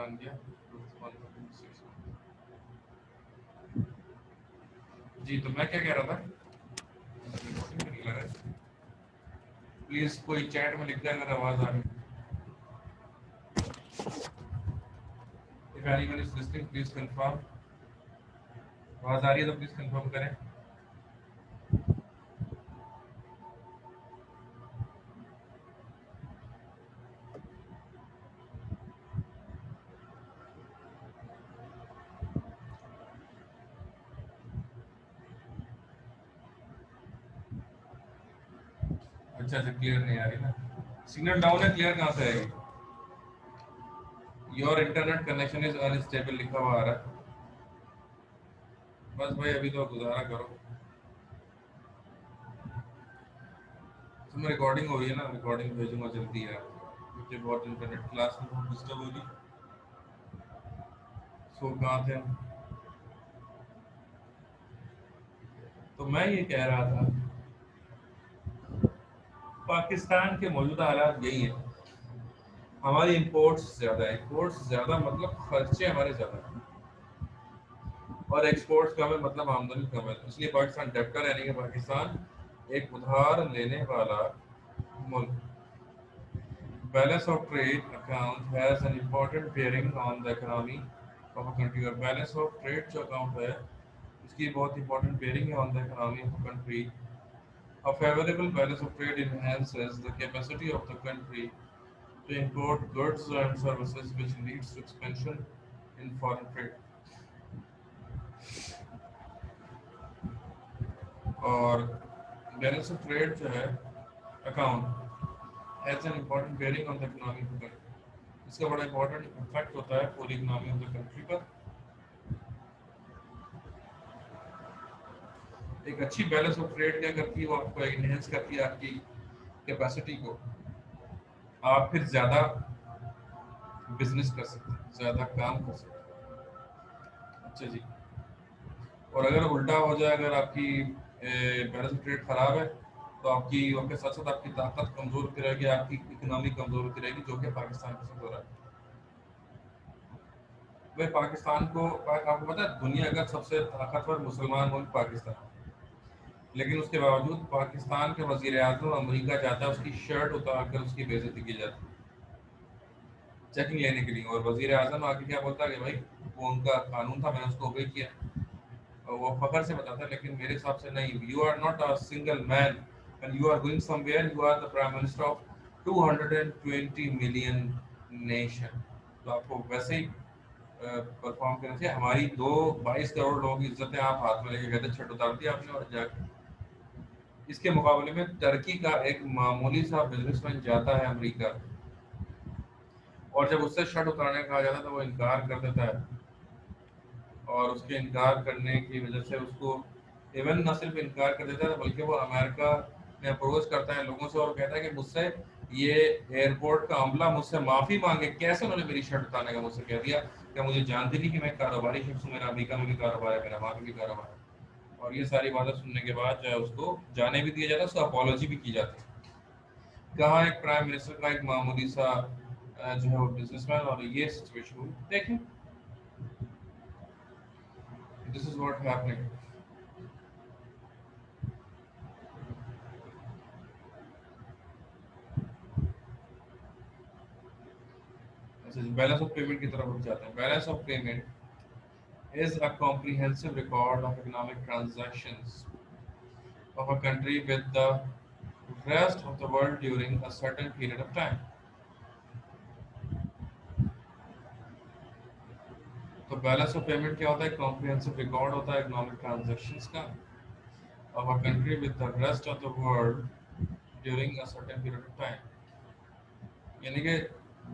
मान गया। जी तो मैं क्या कह रहा था, प्लीज कोई चैट में लिख दे अगर आवाज आ रही है। If anyone is listening, please confirm. आवाज आ रही है तो प्लीज कंफर्म करें। अच्छा अच्छा क्लियर नहीं आ रही ना, सिग्नल डाउन है, क्लियर कहाँ से आएगी? Your internet connection is unstable लिखा हुआ आ रहा है। बस भाई अभी तो गुजारा करो। इसमें रिकॉर्डिंग हो रही है ना, रिकॉर्डिंग भेजूंगा जल्दी यार, मुझे बहुत इंटरनेट क्लास में बहुत डिस्टर्ब हो रही। सो कहाँ थे हम? तो मैं ये कह रहा था पाकिस्तान के मौजूदा हालात यही है, हमारी इंपोर्ट्स ज्यादा है, इंपोर्ट्स ज्यादा मतलब खर्चे हमारे ज्यादा है, और एक्सपोर्ट्स कम है मतलब आमदनी कम है, इसलिए पाकिस्तान डेप्टर यानी कि पाकिस्तान एक उधार लेने वाला मुल्क। Balance of trade account has an important bearing on the economy of a country. और बैलेंस ऑफ ट्रेड जो अकाउंट है उसकी बहुत इंपॉर्टेंट बेयरिंग है on the economy of a country. A favorable balance of trade enhances the capacity of the country to import goods and services, which leads to expansion in foreign trade. और balance of trade जो है account has an important bearing on the economy of the country, इसका बड़ा important effect होता है पूरी economy of the country पर। एक अच्छी बैलेंस ऑफ ट्रेड क्या करती है, वो आपको एनहेंस करती है आपकी कैपेसिटी को, आप फिर ज्यादा बिजनेस कर सकते हैं, ज्यादा काम कर सकते हैं। अच्छा जी, और अगर उल्टा हो जाए, अगर आपकी बैलेंस ऑफ ट्रेड खराब है तो आपकी उसके साथ साथ आपकी ताकत कमजोर होती रहेगी, आपकी इकोनॉमी कमजोर होती रहेगी, जो कि पाकिस्तान के साथ हो रहा है। भाई पाकिस्तान को आपको पता है दुनिया का सबसे ताकतवर मुसलमान मुल्क पाकिस्तान, लेकिन उसके बावजूद पाकिस्तान के वजीर आजम अमरीका जाता है, उसकी शर्ट उतार कर उसकी बेइज्जती की जाती है चेकिंग लेने के लिए, और वजीर आजम आके क्या बोलता है कि भाई वो उनका कानून था, मैंने उसको ओबे किया। और वो फखर से बताता है, लेकिन मेरे हिसाब से नहीं, you are not a single man and you are going somewhere, you are the prime minister of 220 million nation, तो आपको वैसे ही परफॉर्म करना चाहिए। हमारी 22 करोड़ लोगों की इज्जतें आप हाथ में लेके गए थे, छठ उतार दी आपने और जाके। इसके मुकाबले में टर्की का एक मामूली सा बिजनेसमैन जाता है अमेरिका, और जब उससे शर्ट उतारने कहा जाता है तो वो इनकार कर देता है, और उसके इनकार करने की वजह से उसको इवन न सिर्फ इनकार कर देता है बल्कि वो अमेरिका में अप्रोच करता है लोगों से और कहता है कि मुझसे ये एयरपोर्ट का अमला मुझसे माफी मांगे, कैसे उन्होंने मेरी शर्ट उतारने का मुझसे कह दिया, क्या मुझे जानती नहीं कि मैं कारोबारी शख्स हूँ, मेरा अमेरिका में भी कारोबार है, मेरा वहाँ पे भी कारोबार है। और ये सारी बातें सुनने के बाद जो है उसको जाने भी दिया जाता है, उसको अपॉलोजी भी की जाती है। कहाँ एक प्राइम मिनिस्टर का एक मामूली सा जो है वो बिजनेसमैन, और ये सिचुएशन देखें, दिस इज व्हाट हैपनिंग। अच्छा जी, बैलेंस ऑफ पेमेंट की तरफ हम जाते हैं। Balance of payment is a comprehensive record of economic transactions of a country with the rest of the world during a certain period of time. तो balance of payment क्या होता है? Comprehensive record होता है इकोनॉमिक ट्रांजैक्शंस का of a country with the rest of the world during a certain period of time। यानी कि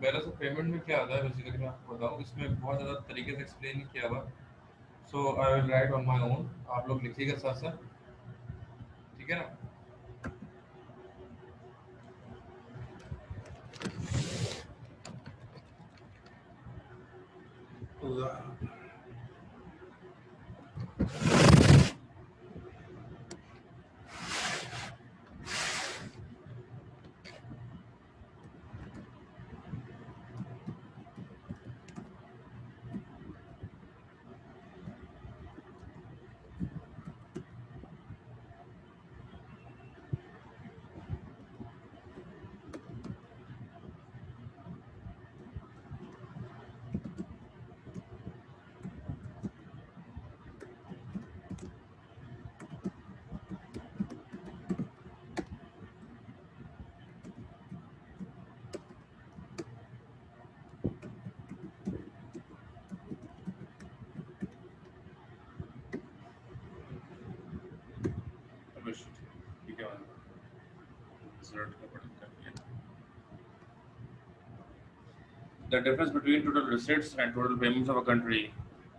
balance of payment में क्या आता है, बेसिकली मैं आपको बताऊं, इसमें बहुत ज़्यादा तरीके से एक्सप्लेन नहीं किया हुआ, so I will write on my own, आप लोग लिखिएगा साथ साथ, ठीक है ना। ठीक है, रिजल्ट का पढ़ कर लिया। The difference between total receipts and total payments of a country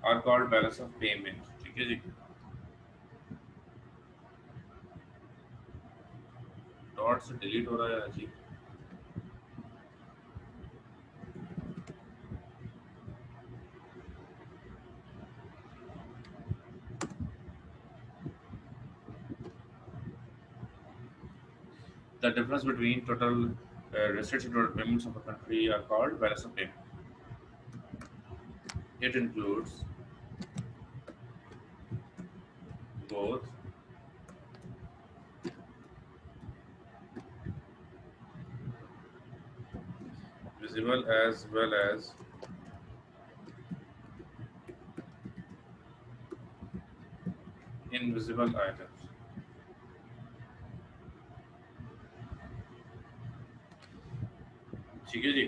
are called balance of payment। ठीक है जी, डॉट से डिलीट हो रहा है जी। The difference between total receipts and total payments of a country are called balance of payment। It includes both visible as well as invisible items। ठीक है जी।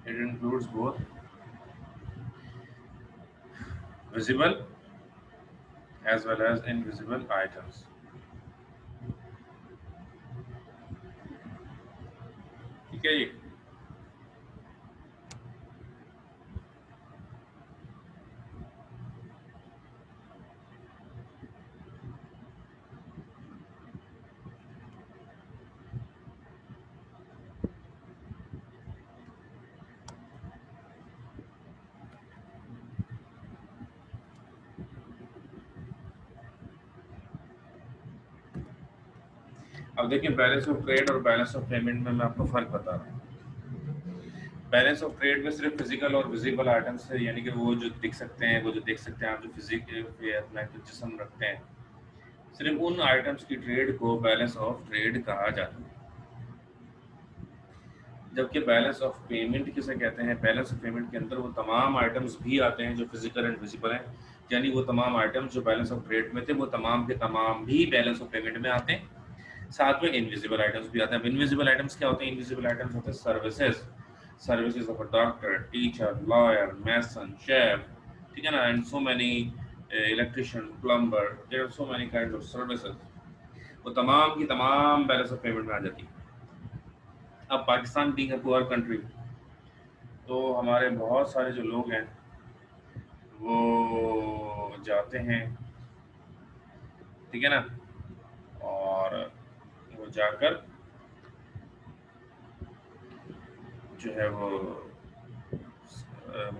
It includes both visible as well as invisible items। ठीक है जी। अब देखिए, balance of trade और balance of payment में मैं आपको फर्क बता रहा हूँ। बैलेंस ऑफ ट्रेड में सिर्फ फिजिकल और विजिबल आइटम्स है, यानी कि वो जो दिख सकते हैं, वो जो देख सकते हैं आप, जो फिजिक अपना जो जिस्म रखते हैं, सिर्फ उन आइटम्स की ट्रेड को बैलेंस ऑफ ट्रेड कहा जाता है। जबकि बैलेंस ऑफ पेमेंट किसे कहते हैं? बैलेंस ऑफ पेमेंट के अंदर वो तमाम आइटम्स भी आते हैं जो फिजिकल एंड विजिबल हैं, यानी वो तमाम आइटम्स जो बैलेंस ऑफ ट्रेड में थे वो तमाम के तमाम भी बैलेंस ऑफ पेमेंट में आते हैं। साथ में इनविजिबल आइटम्स भी आते हैं। इनविजिबल आइटम्स क्या होते हैं? इनविजिबल आइटम्स होते हैं services, services of a doctor, teacher, lawyer, mason, chef, ठीक है ना, and so many electrician, plumber, there are so many kind of services. वो तमाम की तमाम बैलेंस ऑफ पेमेंट में आ जाती है। अब Pakistan being a poor country, तो हमारे बहुत सारे जो लोग हैं वो जाते हैं, ठीक है ना, और वो जाकर जो है वो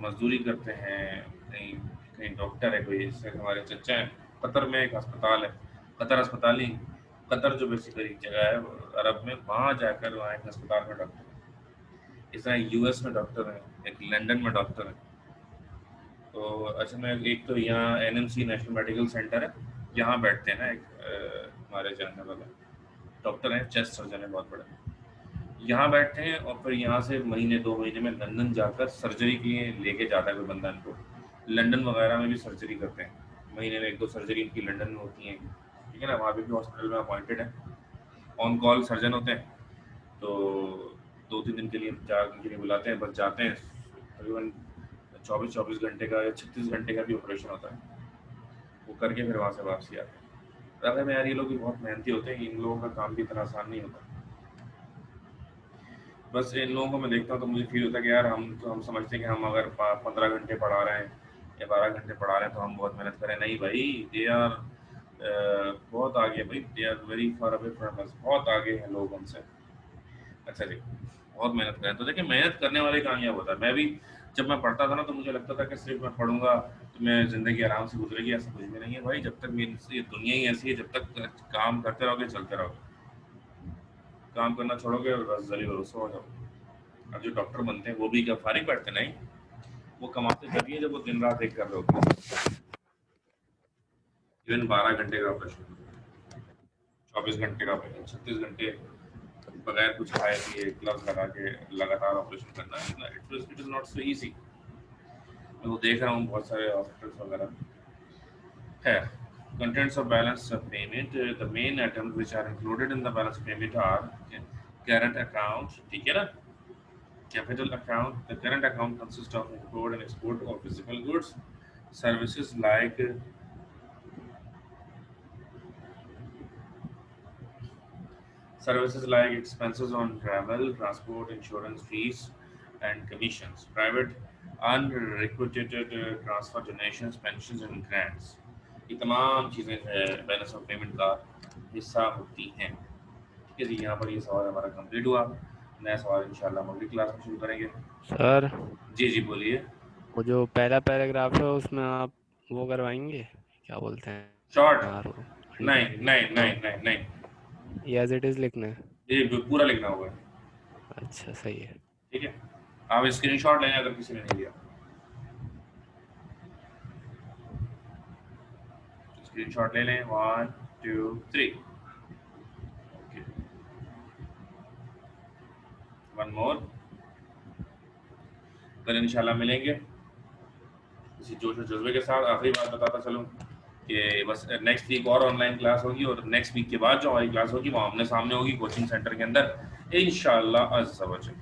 मजदूरी करते हैं। कहीं कहीं डॉक्टर है, कोई जैसे हमारे चचा हैं, कतर में एक अस्पताल है, कतर अस्पताल नहीं, कतर जो बेसिकली जगह है वो अरब में, वहाँ जाकर वहाँ एक अस्पताल में डॉक्टर है। इस तरह यूएस में डॉक्टर हैं, एक लंदन में डॉक्टर है। तो अच्छा, मैं एक तो यहाँ एनएमसी नेशनल मेडिकल सेंटर है, यहाँ बैठते हैं ना एक हमारे जानने वाले डॉक्टर हैं, चेस्ट सर्जन है बहुत बड़े, यहाँ बैठते हैं और फिर यहाँ से महीने 2 महीने में लंदन जाकर सर्जरी के लिए लेके जाता है कोई बंदा इनको। लंदन वगैरह में भी सर्जरी करते हैं, महीने में 1-2 सर्जरी इनकी लंदन में होती हैं, ठीक है ना, वहाँ पे भी हॉस्पिटल में अपॉइंटेड है, ऑन कॉल सर्जन होते हैं। तो 2-3 दिन के लिए के लिए बुलाते हैं, बस जाते हैं। तकरीबन 24-24 घंटे का या 36 घंटे का भी ऑपरेशन होता है, वो करके फिर वहाँ से वापसी आते हैं। अगर मैं यार, ये लोग भी बहुत मेहनती होते हैं, इन लोगों का काम भी इतना आसान नहीं होता। बस इन लोगों को मैं देखता हूँ तो मुझे फील होता है कि यार हम समझते हैं कि हम अगर 15 घंटे पढ़ा रहे हैं या 12 घंटे पढ़ा रहे हैं तो हम बहुत मेहनत करें। नहीं भाई, दे आर बहुत आगे भाई, they are very far away from us, बहुत आगे हैं लोग हमसे। अच्छा जी, बहुत मेहनत करें तो देखिए, मेहनत करने वाले कामयाब होता है। मैं भी जब मैं पढ़ता था ना तो मुझे लगता था कि सिर्फ मैं पढ़ूंगा तो मैं ज़िंदगी आराम से गुजरेगी, ऐसा कुछ भी नहीं है भाई। जब तक मेरी ये दुनिया ही ऐसी है, जब तक काम करते रहोगे, चलते रहोगे, काम करना छोड़ोगे और बस जली भरोसा हो जाओगे। अब जो डॉक्टर बनते हैं वो भी क्या फारिग बैठते? नहीं, वो कमाते जब जब वो दिन रात एक कर रहे होते हैं। इवन 12 घंटे का ऑपरेशन, 24 घंटे का ऑपरेशन, 36 घंटे बगैर कुछ खाए पिए ग्लव्स लगा के लगातार ऑपरेशन करना, it is not so easy. मैं वो देख रहा हूँ बहुत सारे हॉस्पिटल्स वगैरह है। Contents of balance of payment. The main items which are included in the balance of payment are current account, ठीक है ना? Capital account. The current account consists of import and export of physical goods, services like expenses on travel, transport, insurance fees, and commissions. Private unrequited transfer, donations, pensions, and grants. ये तमाम चीज़ें balance of payment का हिस्सा होती हैं। ठीक है जी, यहाँ पर ये सवाल हमारा कंप्लीट हुआ। नया सवाल इंशाल्लाह हम अगली क्लास में शुरू करेंगे। सर जी जी बोलिए। वो जो पहला पैराग्राफ है उसमें आप वो करवाएंगे, क्या बोलते हैं शॉर्ट? यार वो, नहीं नहीं हाँ, नहीं नहीं नहीं, ये एज इट इज़ लिखना है। ये पूरा लिखना होगा। अच्छा सही है। ठीक है, आप स्क्रीनशॉट लें अगर किसी ने नहीं लिया। स्क्रीनशॉट ले लें, 1 2 3। Okay, one more. कल इंशाल्लाह मिलेंगे इसी जोश और जज्बे के साथ। आखिरी बात बताता चलूँ कि बस नेक्स्ट वीक और ऑनलाइन क्लास होगी, और नेक्स्ट वीक के बाद जो हमारी क्लास होगी वो आमने सामने होगी कोचिंग सेंटर के अंदर इंशाल्लाह अज़्ज़ा वजल।